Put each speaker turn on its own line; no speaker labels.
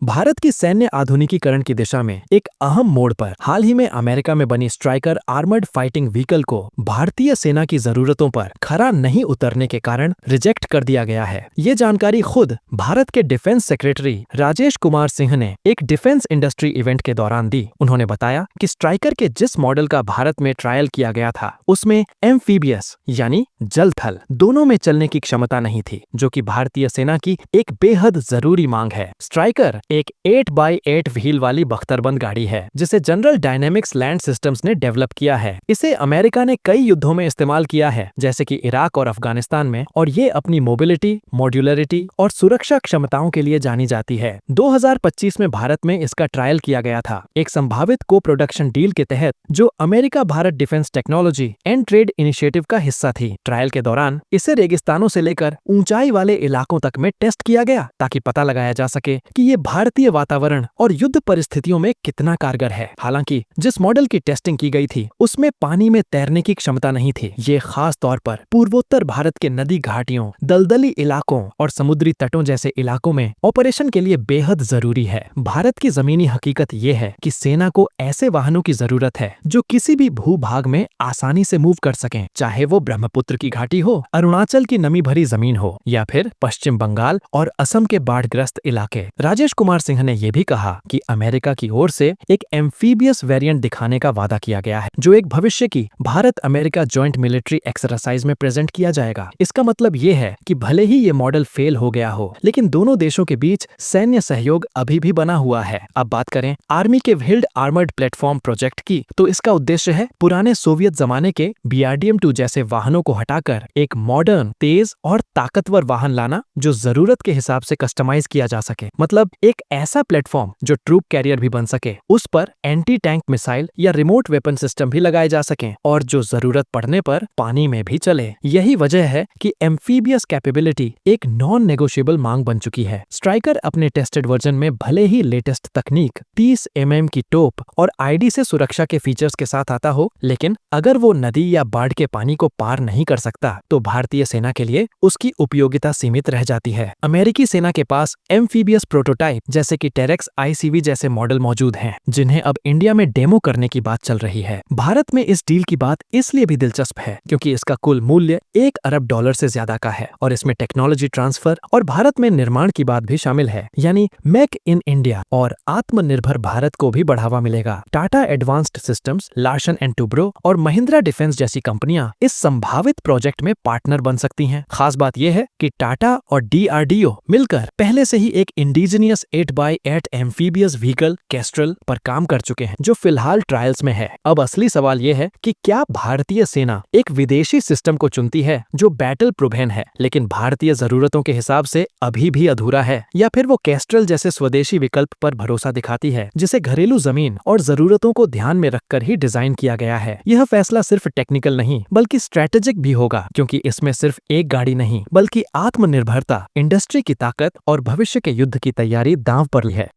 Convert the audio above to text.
भारत की सैन्य आधुनिकीकरण की दिशा में एक अहम मोड़ पर हाल ही में अमेरिका में बनी स्ट्राइकर आर्मर्ड फाइटिंग व्हीकल को भारतीय सेना की जरूरतों पर खरा नहीं उतरने के कारण रिजेक्ट कर दिया गया है। ये जानकारी खुद भारत के डिफेंस सेक्रेटरी राजेश कुमार सिंह ने एक डिफेंस इंडस्ट्री इवेंट के दौरान दी। उन्होंने बताया कि स्ट्राइकर के जिस मॉडल का भारत में ट्रायल किया गया था उसमें एम्फीबियस यानी जल थल दोनों में चलने की क्षमता नहीं थी, जो कि भारतीय सेना की एक बेहद जरूरी मांग है। स्ट्राइकर एक 8x8 व्हील वाली बख्तरबंद गाड़ी है जिसे जनरल डायनेमिक्स लैंड सिस्टम्स ने डेवलप किया है। इसे अमेरिका ने कई युद्धों में इस्तेमाल किया है, जैसे कि इराक और अफगानिस्तान में, और ये अपनी मोबिलिटी, मॉड्यूलरिटी और सुरक्षा क्षमताओं के लिए जानी जाती है। 2025 में भारत में इसका ट्रायल किया गया था, एक संभावित को प्रोडक्शन डील के तहत जो America Bharat defence technology and trade initiative का हिस्सा थी। ट्रायल के दौरान इसे रेगिस्तानों से लेकर ऊंचाई वाले इलाकों तक में टेस्ट किया गया ताकि पता लगाया जा सके कि ये भारतीय वातावरण और युद्ध परिस्थितियों में कितना कारगर है। हालांकि जिस मॉडल की टेस्टिंग की गई थी उसमें पानी में तैरने की क्षमता नहीं थी। ये खास तौर पर पूर्वोत्तर भारत के नदी घाटियों, दलदली इलाकों और समुद्री तटों जैसे इलाकों में ऑपरेशन के लिए बेहद जरूरी है। भारत की जमीनी हकीकत ये है कि सेना को ऐसे वाहनों की जरूरत है जो किसी भी भूभाग में आसानी से मूव कर सकें, चाहे वो ब्रह्मपुत्र की घाटी हो, अरुणाचल की नमी भरी जमीन हो या फिर पश्चिम बंगाल और असम के बाढ़ग्रस्त इलाके। राजेश कुमार सिंह ने यह भी कहा कि अमेरिका की ओर से एक एम्फीबियस वेरिएंट दिखाने का वादा किया गया है, जो एक भविष्य की Bharat America joint military exercise में प्रेजेंट किया जाएगा। इसका मतलब ये है कि भले ही ये मॉडल फेल हो गया हो, लेकिन दोनों देशों के बीच सैन्य सहयोग अभी भी बना हुआ है। अब बात करें आर्मी के व्हील्ड आर्मर्ड प्लेटफॉर्म प्रोजेक्ट की, तो इसका उद्देश्य है पुराने सोवियत जमाने के BRDM-2 जैसे वाहनों को हटाकर एक मॉडर्न, तेज और ताकतवर वाहन लाना जो जरूरत के हिसाब से कस्टमाइज किया जा सके। मतलब एक ऐसा प्लेटफॉर्म जो ट्रूप कैरियर भी बन सके, उस पर एंटी टैंक मिसाइल या रिमोट वेपन सिस्टम भी लगाए जा सकें और जो जरूरत पड़ने पर पानी में भी चले। यही वजह है कि एम्फीबियस कैपेबिलिटी एक नॉन नेगोशिएबल मांग बन चुकी है। स्ट्राइकर अपने टेस्टेड वर्जन में भले ही लेटेस्ट तकनीक, 30 mm की टोप और ID से सुरक्षा के फीचर्स के साथ आता हो, लेकिन अगर वो नदी या बाढ़ के पानी को पार नहीं कर सकता तो भारतीय सेना के लिए उसकी उपयोगिता सीमित रह जाती है। अमेरिकी सेना के पास एम्फीबियस प्रोटोटाइप जैसे कि टेरेक्स ICV जैसे मॉडल मौजूद हैं, जिन्हें अब इंडिया में डेमो करने की बात चल रही है। भारत में इस डील की बात इसलिए भी दिलचस्प है क्योंकि इसका कुल मूल्य $1 अरब से ज्यादा का है और इसमें टेक्नोलॉजी ट्रांसफर और भारत में निर्माण की बात भी शामिल है, यानी मेक इन इंडिया और आत्मनिर्भर भारत को भी बढ़ावा मिलेगा। Tata advanced systems, Larsen and Toubro और महिंद्रा डिफेंस जैसी कंपनियां इस संभावित प्रोजेक्ट में पार्टनर बन सकती हैं। खास बात यह है कि टाटा और DRDO मिलकर पहले से ही एक indigenous 8x8 amphibious vehicle Castrol पर काम कर चुके हैं, जो फिलहाल ट्रायल्स में है। अब असली सवाल यह है कि क्या भारतीय सेना एक विदेशी सिस्टम को चुनती है जो बैटल प्रूवन है लेकिन भारतीय जरूरतों के हिसाब से अभी भी अधूरा है, या फिर वो केस्ट्रल जैसे स्वदेशी विकल्प पर भरोसा दिखाती है जिसे घरेलू जमीन और जरूरतों को ध्यान में रखकर ही डिजाइन किया गया है। यह फैसला सिर्फ टेक्निकल नहीं बल्कि स्ट्रेटेजिक भी होगा, क्योंकि इसमें सिर्फ एक गाड़ी नहीं बल्कि आत्मनिर्भरता, इंडस्ट्री की ताकत और भविष्य के युद्ध की तैयारी दांव पर है।